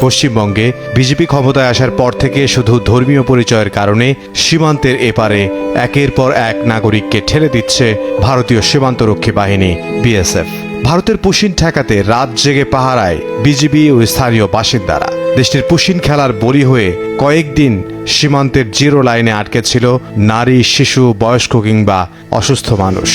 পশ্চিমবঙ্গে বিজেপি ক্ষমতায় আসার পর থেকে শুধু ধর্মীয় পরিচয়ের কারণে সীমান্তের এপারে একের পর এক নাগরিককে ঠেলে দিচ্ছে ভারতীয় সীমান্তরক্ষী বাহিনী বিএসএফ। ভারতের পুশিন ঠেকাতে রাত জেগে পাহারায় বিজিবি ও স্থানীয় বাসিন্দারা। দেশটির পুশিন খেলার বলি হয়ে কয়েকদিন সীমান্তের জিরো লাইনে আটকে ছিল নারী, শিশু, বয়স্ক কিংবা অসুস্থ মানুষ।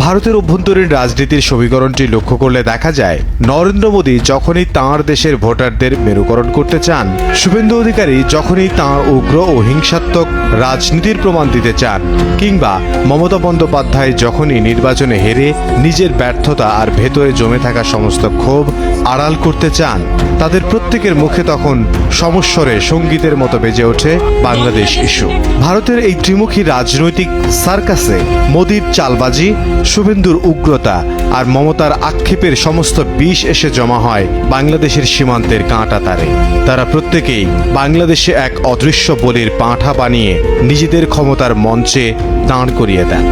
ভারতের অভ্যন্তরীণ রাজনীতির সমীকরণটি লক্ষ্য করলে দেখা যায়, নরেন্দ্র মোদী যখনই তাঁর দেশের ভোটারদের মেরুকরণ করতে চান, শুভেন্দু অধিকারী যখনই তাঁর উগ্র ও হিংসাত্মক রাজনীতির প্রমাণ দিতে চান, কিংবা মমতা বন্দ্যোপাধ্যায় যখনই নির্বাচনে হেরে নিজের ব্যর্থতা আর ভেতরে জমে থাকা সমস্ত ক্ষোভ আড়াল করতে চান, তাদের প্রত্যেকের মুখে তখন সমস্বরে সঙ্গীতের মতো বেজে ওঠে বাংলাদেশ ইস্যু। ভারতের এই ত্রিমুখী রাজনৈতিক সার্কাসে মোদীর চালবাজি, শুভেন্দুর উগ্রতা আর মমতার আক্ষেপের সমস্ত বিষ এসে জমা হয় বাংলাদেশের সীমান্তের কাঁটা তারে। তারা প্রত্যেকেই বাংলাদেশে এক অদৃশ্য বলির পাঁঠা বানিয়ে নিজেদের ক্ষমতার মঞ্চে দাঁড় করিয়ে দেন।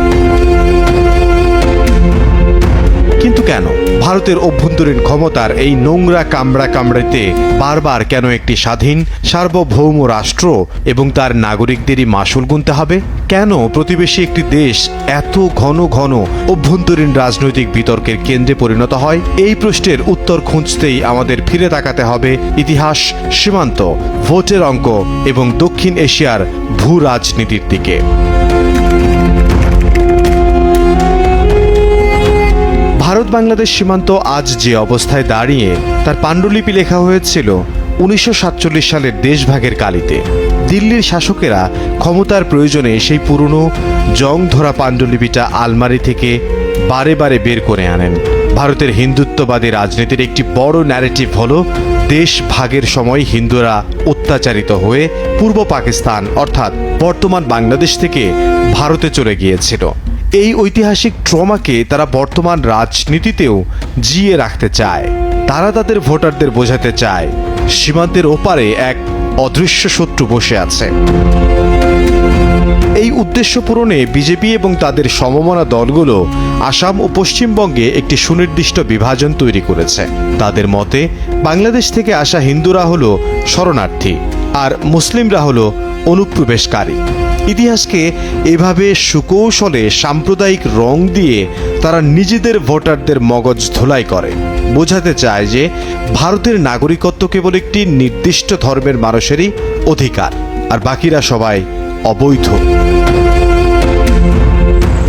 কিন্তু কেন ভারতের অভ্যন্তরীণ ক্ষমতার এই নোংরা কামড়াতে বারবার কেন একটি স্বাধীন সার্বভৌম রাষ্ট্র এবং তার নাগরিকদেরই মাসুল গুনতে হবে? কেন প্রতিবেশী একটি দেশ এত ঘন ঘন অভ্যন্তরীণ রাজনৈতিক বিতর্কের কেন্দ্রে পরিণত হয়? এই প্রশ্নের উত্তর খুঁজতেই আমাদের ফিরে তাকাতে হবে ইতিহাস, সীমান্ত, ভোটের অঙ্ক এবং দক্ষিণ এশিয়ার ভূ রাজনীতির দিকে। ভারত বাংলাদেশ সীমান্ত আজ যে অবস্থায় দাঁড়িয়ে, তার পাণ্ডুলিপি লেখা হয়েছিল 1947 সালের দেশভাগের কালিতে। দিল্লির শাসকেরা ক্ষমতার প্রয়োজনে সেই পুরনো জং ধরা পাণ্ডুলিপিটা আলমারি থেকে বারে বারে বের করে আনেন। ভারতের হিন্দুত্ববাদী রাজনীতির একটি বড় ন্যারেটিভ হল, দেশ ভাগের সময় হিন্দুরা অত্যাচারিত হয়ে পূর্ব পাকিস্তান অর্থাৎ বর্তমান বাংলাদেশ থেকে ভারতে চলে গিয়েছিল। এই ঐতিহাসিক ট্রমাকে তারা বর্তমান রাজনীতিতেও জিয়ে রাখতে চায়। তারা তাদের ভোটারদের বোঝাতে চায় সীমান্তের ওপারে এক অদৃশ্য শত্রু বসে আছে। এই উদ্দেশ্য পূরণে বিজেপি এবং তাদের সমমনা দলগুলো আসাম ও পশ্চিমবঙ্গে একটি সুনির্দিষ্ট বিভাজন তৈরি করেছে। তাদের মতে বাংলাদেশ থেকে আসা হিন্দুরা হলো শরণার্থী আর মুসলিমরা হলো অনুপ্রবেশকারী। ইতিহাসকে এভাবে সুকৌশলে সাম্প্রদায়িক রং দিয়ে তারা নিজেদের ভোটারদের মগজ ধোলাই করে। বোঝাতে চায় যে ভারতের নাগরিকত্ব কেবল একটি নির্দিষ্ট ধর্মের মানুষেরই অধিকার, আর বাকিরা সবাই অবৈধ।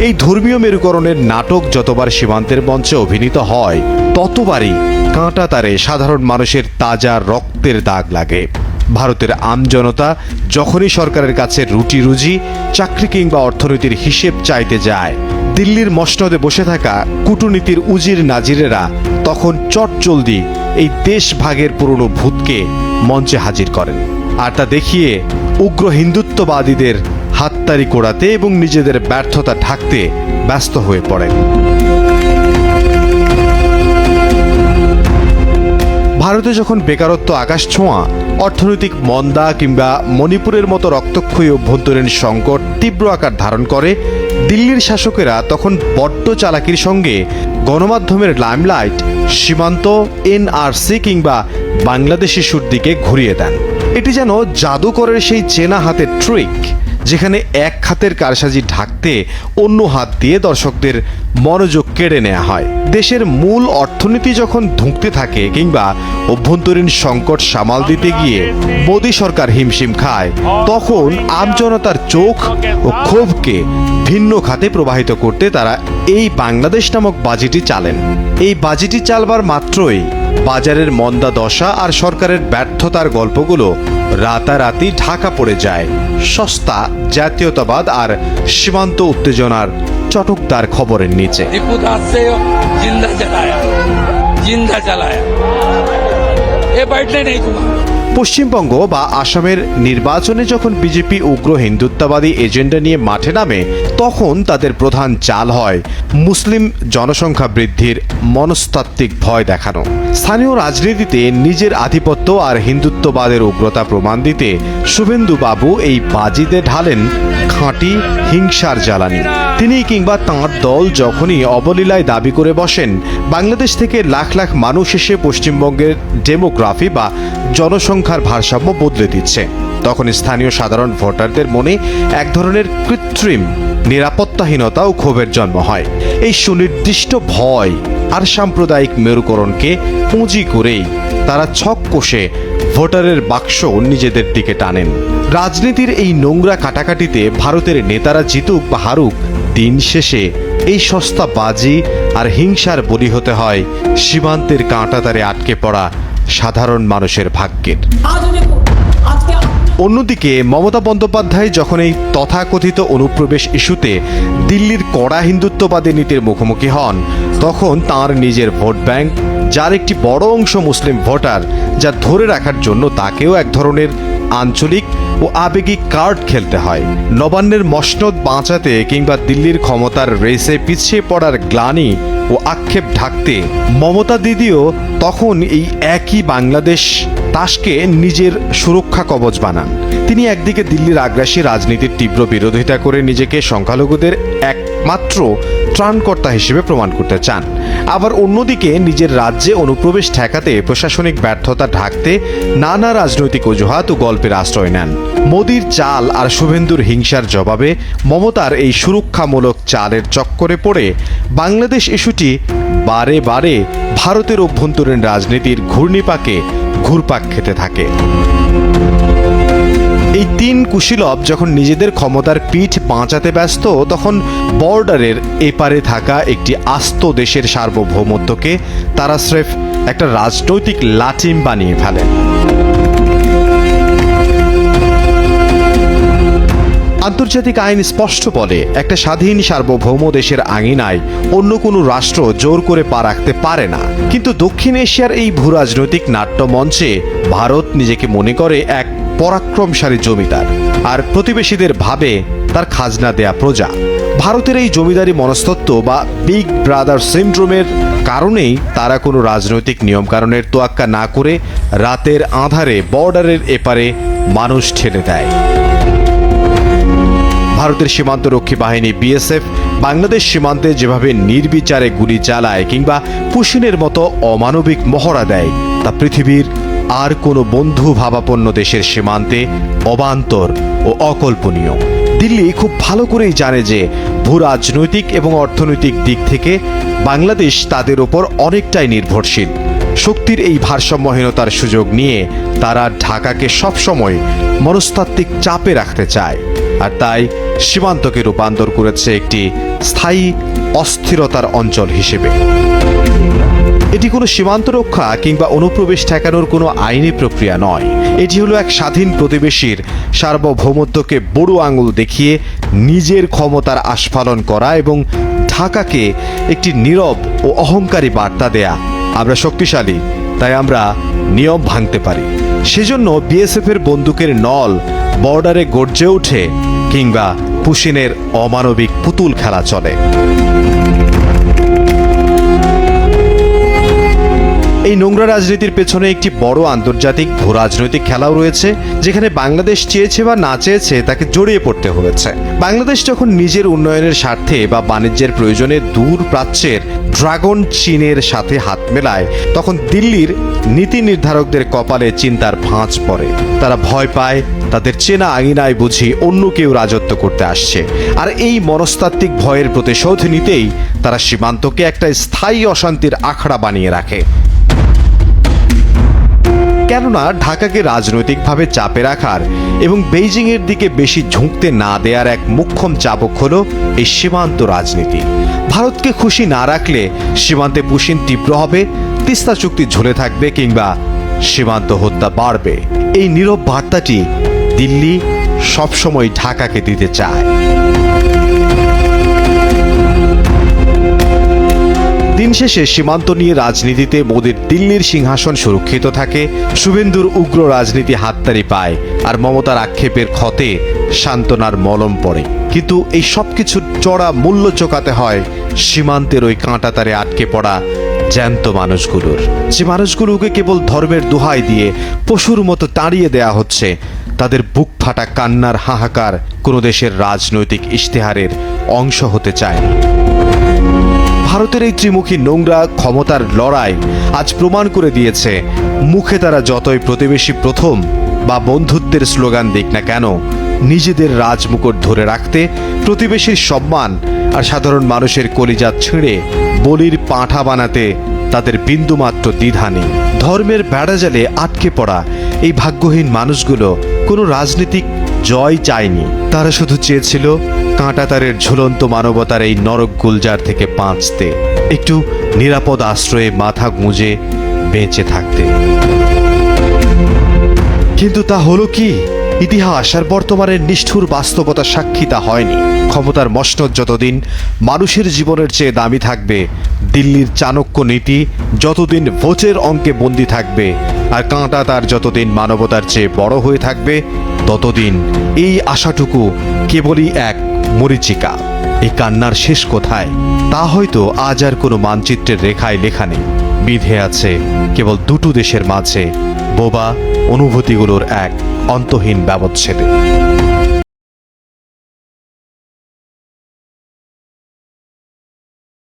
এই ধর্মীয় মেরুকরণের নাটক যতবার সীমান্তের মঞ্চে অভিনীত হয়, ততবারই কাঁটা তারে সাধারণ মানুষের তাজা রক্তের দাগ লাগে। ভারতের আমজনতা যখনই সরকারের কাছে রুটি রুজি, চাকরি কিংবা অর্থনীতির হিসেব চাইতে যায়, দিল্লির মসনদে বসে থাকা কূটনীতির উজির নাজিরেরা তখন চটজলদি এই দেশ ভাগের পুরনো ভূতকে মঞ্চে হাজির করেন, আর তা দেখিয়ে উগ্র হিন্দুত্ববাদীদের হাততালি কোড়াতে এবং নিজেদের ব্যর্থতা ঢাকতে ব্যস্ত হয়ে পড়েন। ভারতে যখন বেকারত্ব আকাশ ছোঁয়া, অর্থনৈতিক মন্দা কিংবা মণিপুরের মতো রক্তক্ষয়ী অভ্যন্তরীণ সংকট তীব্র আকার ধারণ করে, দিল্লির শাসকেরা তখন বড্ড চালাকির সঙ্গে গণমাধ্যমের লাইমলাইট সীমান্ত, এনআরসি কিংবা বাংলাদেশ ইস্যুর দিকে ঘুরিয়ে দেন। এটি যেন জাদুকরের সেই চেনা হাতের ট্রিক, যেখানে এক হাতের কারসাজি ঢাকতে অন্য হাত দিয়ে দর্শকদের মনোযোগ কেড়ে নেওয়া হয়। দেশের মূল অর্থনীতি যখন ধুঁকতে থাকে কিংবা অভ্যন্তরীণ সংকট সামাল দিতে গিয়ে মোদী সরকার হিমশিম খায়, তখন আমজনতার চোখ ও ক্ষোভকে ভিন্ন খাতে প্রবাহিত করতে তারা এই বাংলাদেশ নামক বাজিটি চালেন। এই বাজিটি চালবার মাত্রই বাজারের মন্দা দশা আর সরকারের ব্যর্থতার গল্পগুলো রাতারাতি ঢাকা পড়ে যায় সস্তা জাতীয়তাবাদ আর সীমান্ত উত্তেজনার চটকদার খবরের নিচে। জিন্দা জ্বালায়া, এ बैठने नहीं दूंगा। পশ্চিমবঙ্গ বা আসামের নির্বাচনে যখন বিজেপি উগ্র হিন্দুত্ববাদী এজেন্ডা নিয়ে মাঠে নামে, তখন তাদের প্রধান চাল হয় মুসলিম জনসংখ্যা বৃদ্ধির মনস্তাত্ত্বিক ভয় দেখানো। স্থানীয় রাজনীতিতে নিজের আধিপত্য আর হিন্দুত্ববাদের উগ্রতা প্রমাণ দিতে শুভেন্দু বাবু এই বাজিতে ঢালেন খাঁটি হিংসার জ্বালানি। তিনি কিংবা তাঁর দল যখনই অবলীলায় দাবি করে বসেন বাংলাদেশ থেকে লাখ লাখ মানুষ এসে পশ্চিমবঙ্গের ডেমোগ্রাফি বা জনসংখ্যার ভারসাম্য বদলে দিচ্ছে, তখন স্থানীয় সাধারণ ভোটারদের মনে এক ধরনের কৃত্রিম নিরাপত্তাহীনতা ও ক্ষোভের জন্ম হয়। এই সুনির্দিষ্ট ভয় আর সাম্প্রদায়িক মেরুকরণকে পুঁজি করেই তারা ছক কষে ভোটারের বাক্স নিজেদের দিকে টানেন। রাজনীতির এই নোংরা কাটাকাটিতে ভারতের নেতারা জিতুক বা হারুক, দিন শেষে এই সস্তা বাজি আর হিংসার বলি হতে হয় সীমান্তের কাঁটাতারে আটকে পড়া সাধারণ মানুষের ভাগ্যের। অন্যদিকে মমতা বন্দ্যোপাধ্যায় যখন এই তথাকথিত অনুপ্রবেশ ইস্যুতে দিল্লির কড়া হিন্দুত্ববাদী নীতির মুখোমুখি হন, তখন তাঁর নিজের ভোট ব্যাংক, যার একটি বড় অংশ মুসলিম ভোটার, যা ধরে রাখার জন্য তাকেও এক ধরনের আঞ্চলিক ও আবেগিক কার্ড খেলতে হয়। নবান্নের মসনদ বাঁচাতে কিংবা দিল্লির ক্ষমতার রেসে পিছিয়ে পড়ার গ্লানি ও আক্ষেপ ঢাকতে মমতা দিদিও তখন এই একই বাংলাদেশ তাসকে নিজের সুরক্ষা কবচ বানান। তিনি একদিকে দিল্লির আগ্রাসী রাজনীতির তীব্র বিরোধিতা করে নিজেকে সংখ্যালঘুদের একমাত্র ত্রাণকর্তা হিসেবে প্রমাণ করতে চান, আবার অন্যদিকে নিজের রাজ্যে অনুপ্রবেশ ঠেকাতে প্রশাসনিক ব্যর্থতা ঢাকতে নানা রাজনৈতিক অজুহাত ও গল্পের আশ্রয় নেন। মোদির চাল আর শুভেন্দুর হিংসার জবাবে মমতার এই সুরক্ষামূলক চালের চক্করে পড়ে বাংলাদেশ ইস্যুটি বারে বারে ভারতের অভ্যন্তরীণ রাজনীতির ঘূর্ণিপাকে ঘুরপাক খেতে থাকে। এই তিন কুশীলব যখন নিজেদের ক্ষমতার পিঠ বাঁচাতে ব্যস্ত, তখন বর্ডারের এপারে থাকা একটি আস্ত দেশের সার্বভৌমত্বকে তারা স্রেফ একটা রাজনৈতিক লাটিম বানিয়ে ফেলেন। আন্তর্জাতিক আইন স্পষ্ট বলে, একটা স্বাধীন সার্বভৌম দেশের আঙিনায় অন্য কোনো রাষ্ট্র জোর করে পা রাখতে পারে না। কিন্তু দক্ষিণ এশিয়ার এই ভূরাজনৈতিক নাট্যমঞ্চে ভারত নিজেকে মনে করে এক পরাক্রমশালী জমিদার, আর প্রতিবেশীদের ভাবে তার খাজনা দেয়া প্রজা। ভারতের এই জমিদারি মনস্তত্ত্ব বা বিগ ব্রাদার সিন্ড্রোমের কারণেই তারা কোনো রাজনৈতিক নিয়মকানুনের তোয়াক্কা না করে রাতের আঁধারে বর্ডারের এপারে মানুষ ঠেলে দেয়। ভারতের সীমান্তরক্ষী বাহিনী বিএসএফ বাংলাদেশ সীমান্তে যেভাবে নির্বিচারে গুলি চালায় কিংবা পুশিনের মতো অমানবিক মহড়া দেয়, তা পৃথিবীর আর কোনো বন্ধু ভাবাপন্ন দেশের সীমান্তে অবান্তর ও অকল্পনীয়। দিল্লি খুব ভালো করেই জানে যে ভূরাজনৈতিক এবং অর্থনৈতিক দিক থেকে বাংলাদেশ তাদের ওপর অনেকটাই নির্ভরশীল। শক্তির এই ভারসাম্যহীনতার সুযোগ নিয়ে তারা ঢাকাকে সবসময় মনস্তাত্ত্বিক চাপে রাখতে চায়, আর তাই সীমান্তকে রূপান্তর করেছে একটি স্থায়ী অস্থিরতার অঞ্চল হিসেবে। এটি কোনো সীমান্ত রক্ষা কিংবা অনুপ্রবেশ ঠেকানোর কোনো আইনি প্রক্রিয়া নয়। এটি হলো এক স্বাধীন প্রতিবেশীর সার্বভৌমত্বকে বড় আঙুল দেখিয়ে নিজের ক্ষমতার আস্ফালন করা এবং ঢাকাকে একটি নীরব ও অহংকারী বার্তা দেয়া, আমরা শক্তিশালী, তাই আমরা নিয়ম ভাঙতে পারি। সেজন্য বিএসএফের বন্দুকের নল বর্ডারে গর্জে ওঠে কিংবা পুশিনের অমানবিক পুতুল খেলা চলে। এই নোংরা রাজনীতির পেছনে একটি বড় আন্তর্জাতিক ভূরাজনৈতিক খেলাও রয়েছে, যেখানে বাংলাদেশ চেয়েছে বা না চেয়েছে তাকে জড়িয়ে পড়তে হয়েছে। বাংলাদেশ যখন নিজের উন্নয়নের স্বার্থে বা বাণিজ্যের প্রয়োজনে দূর প্রাচ্যের ড্রাগন চীনের সাথে হাত মেলায়, তখন দিল্লির নীতি নির্ধারকদের কপালে চিন্তার ভাঁজ পড়ে। তারা ভয় পায় তাদের চেনা আঙিনায় বুঝি অন্য কেউ রাজত্ব করতে আসছে, আর এই মনস্তাত্ত্বিক ভয়ের প্রতিশোধ নিতেই তারা সীমান্তকে একটা স্থায়ী অশান্তির আখড়া বানিয়ে রাখে। কেননা ঢাকাকে রাজনৈতিকভাবে চাপে রাখার এবং বেইজিংয়ের দিকে বেশি ঝুঁকতে না দেওয়ার এক মুখ্যম চাবক হল এই সীমান্ত রাজনীতি। ভারতকে খুশি না রাখলে সীমান্তে পুশিন তীব্র হবে, তিস্তা চুক্তি ঝুলে থাকবে কিংবা সীমান্ত হত্যা বাড়বে। এই নীরব বার্তাটি দিল্লি সবসময় ঢাকাকে দিতে চায়। দিন দিন শেষে সীমান্ত নিয়ে রাজনীতিতে মোদির দিল্লির সিংহাসন সুরক্ষিত থাকে, শুভেন্দুর উগ্র রাজনীতি হাততালি পায়, আর মমতার আক্ষেপের ক্ষতে সান্ত্বনার মলম পড়ে। কিন্তু এই সবকিছুর চড়া মূল্য চোকাতে হয় সীমান্তের ওই কাঁটাতারে আটকে পড়া জ্যান্ত মানুষগুলোর, যে মানুষগুলোকে কেবল ধর্মের দোহাই দিয়ে পশুর মতো তাড়িয়ে দেয়া হচ্ছে। তাদের বুক ফাটা কান্নার হাহাকার কোনো দেশের রাজনৈতিক ইশতেহারের অংশ হতে চায় না। ভারতের এই ত্রিমুখী নোংরা ক্ষমতার লড়াই আজ প্রমাণ করে দিয়েছে, মুখে তারা যতই প্রতিবেশী প্রথম বা বন্ধুত্বের স্লোগান দিক না কেন, নিজেদের রাজমুকুট ধরে রাখতে, প্রতিবেশীর সম্মান আর সাধারণ মানুষের কলিজা ছিঁড়ে বলির পাঁঠা বানাতে তাদের বিন্দুমাত্র দ্বিধা নেই। ধর্মের বেড়াজালে আটকে পড়া এই ভাগ্যহীন মানুষগুলো কোনো রাজনৈতিক জয় চায়নি, তারা শুধু চেয়েছিল কাঁটাতারের ঝুলন্ত মানবতার এই নরক গুলজার থেকে বাঁচতে, একটু নিরাপদ আশ্রয়ে মাথা গুঁজে বেঁচে থাকতে। কিন্তু তা হলো কি? ইতিহাস আর বর্তমানের নিষ্ঠুর বাস্তবতা সাক্ষী তা হয়নি। ক্ষমতার মসনদ যতদিন মানুষের জীবনের চেয়ে দামি থাকবে, দিল্লির চাণক্য নীতি যতদিন ভোটের অঙ্কে বন্দী থাকবে, আর কাঁটা তার যতদিন মানবতার চেয়ে বড় হয়ে থাকবে, ততদিন এই আশাটুকু কেবলই এক মরীচিকা। এই কান্নার শেষ কোথায় তা হয়তো আজ আর কোনো মানচিত্রের রেখায় লেখা নেই, বিধে আছে কেবল দুটো দেশের মাঝে বোবা অনুভূতিগুলোর এক অন্তহীন ব্যবচ্ছেদে।